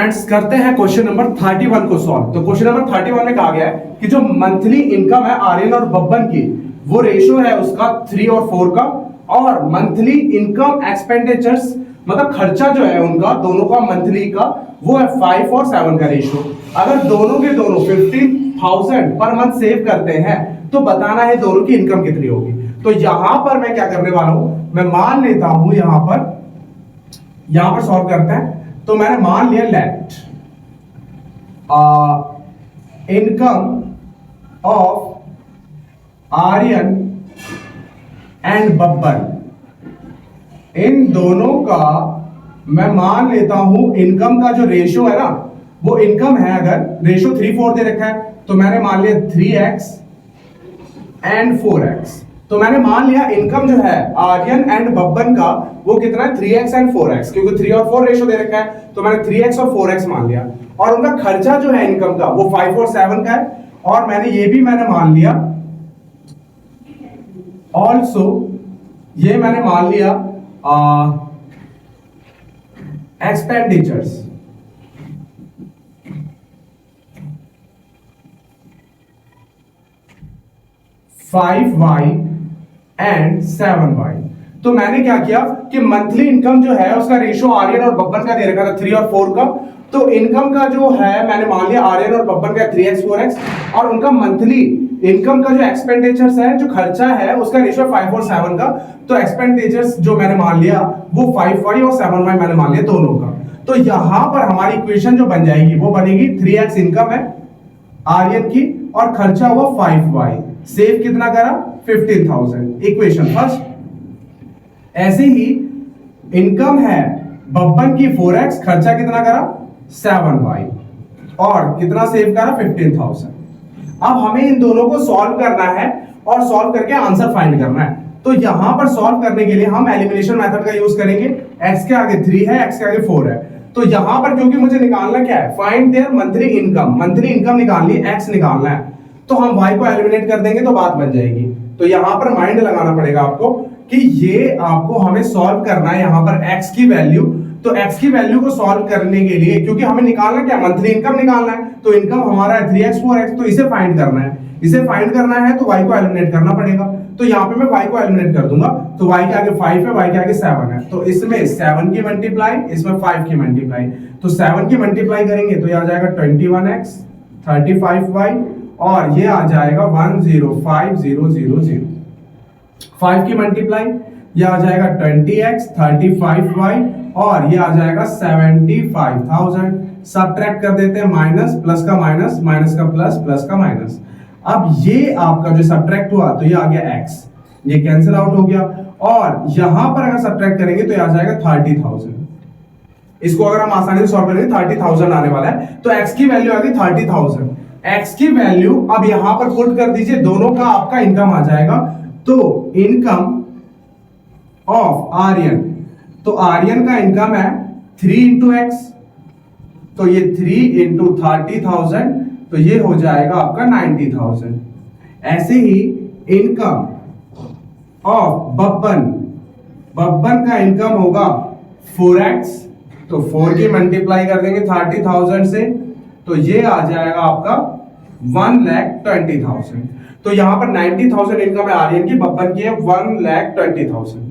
Friends करते हैं question number 31 को सॉल्व। तो क्वेश्चन नंबर 31 में कहा गया है कि जो मंथली इनकम है आर्यन और बब्बन की, वो रेशियो है उसका 3 और 4 का, और मंथली इनकम एक्सपेंडिचर्स मतलब खर्चा जो है उनका दोनों का मंथली का वो है 5 और 7 का रेशियो। अगर दोनों के दोनों 15,000 पर मंथ सेव करते हैं तो बताना है दोनों की इनकम कितनी होगी। तो यहां पर मैं क्या करने वाला हूं, मैं मान लेता हूं यहां पर सॉल्व करते हैं। तो मैंने मान लिया let income of Aryan and Babban, इन दोनों का मैं मान लेता हूं इनकम का जो रेशियो है ना, वो इनकम है, अगर रेशियो 3-4 दे रखा है तो मैंने मान लिया 3x एंड 4x। तो मैंने मान लिया इनकम जो है आर्यन एंड बब्बन का वो कितना है 3x एंड 4x, क्योंकि 3 और 4 रेशियो दे रखा है तो मैंने 3x और 4x मान लिया। और उनका खर्चा जो है इनकम का वो 5 और 7 का है, और मैंने मान लिया ऑल्सो ये मैंने मान लिया एक्सपेंडिचर्स, $5y एंड $7y। तो मैंने क्या किया कि मंथली इनकम जो है उसका रेशियो आर्यन और बब्बन का दे रखा था 3 और 4 का, तो इनकम का जो है मैंने मान लिया आर्यन और बब्बन का 3x 4x, और उनका मंथली इनकम का जो एक्सपेंडिचर्स है, जो खर्चा है, उसका रेशियो 5 और 7 का। तो एक्सपेंडिचर्स जो मैंने मान लिया वो 5y और 7y मैंने मान लिया दोनों का। तो यहां पर हमारी इक्वेशन जो बन जाएगी वो बनेगी 3x इनकम है आर्यन की और खर्चा हुआ 5y, सेव कितना करा 15,000, इक्वेशन फर्स्ट। ऐसे ही इनकम है बब्बन की 4x, खर्चा कितना करा 7y, और कितना सेव करा 15,000। अब हमें इन दोनों को सॉल्व करना है और सॉल्व करके आंसर फाइंड करना है। तो यहां पर सॉल्व करने के लिए हम एलिमिनेशन मेथड का यूज करेंगे। x के आगे 3 है, x के आगे 4 है, तो यहां पर क्योंकि मुझे निकालना क्या है, फाइंड देयर मंथली इनकम निकालनी है, x निकालना है, तो हम y को एलिमिनेट कर देंगे तो बात बन जाएगी। तो यहां पर माइंड लगाना पड़ेगा आपको कि ये आपको हमें सॉल्व करना है यहां पर x की वैल्यू। तो x की वैल्यू को सॉल्व करने के लिए, क्योंकि हमें निकालना क्या, मंथली इनकम निकालना है, तो इनकम हमारा है 3x 4x, तो इसे फाइंड करना है। इसे फाइंड करना है तो y को एलिमिनेट करना पड़ेगा। तो यहाँ पे मैं y को एलिमिनेट कर दूंगा, तो y के आगे 5 है, y के आगे 7 है, तो इसमें 7 की मल्टीप्लाई, इसमें 5 की मल्टीप्लाई, तो 7 की मल्टीप्लाई करेंगे तो ये आ जाएगा 21x 35y, और ये आ जाएगा 105000। 5 की मल्टीप्लाई, ये आ जाएगा 20x 35y, और ये आ जाएगा 75,000। सबट्रैक्ट कर देते हैं, माइनस प्लस का माइनस, माइनस का प्लस, प्लस का माइनस। अब ये आपका जो सबट्रैक्ट हुआ तो ये आ गया x, ये कैंसिल आउट हो गया, और यहां पर अगर सबट्रैक्ट करेंगे तो ये आ जाएगा 30,000। इसको अगर हम आसानी से सॉल्व करेंगे 30,000 आने वाला है, तो x की वैल्यू आ गई 30,000। x की वैल्यू अब यहां पर पुट कर दीजिए, दोनों का आपका इनकम आ जाएगा। तो इनकम ऑफ आर्यन, तो आर्यन का इनकम है 3 इंटू x, तो ये 3 इंटू 30,000, तो ये हो जाएगा आपका 90,000। ऐसे ही इनकम ऑफ बब्बन का इनकम होगा 4x, तो 4 की मल्टीप्लाई कर देंगे 30,000 से, तो ये आ जाएगा आपका 1,20,000। तो यहां पर 90,000 इनकम है आर्यन की, बब्बन की है 1,20,000।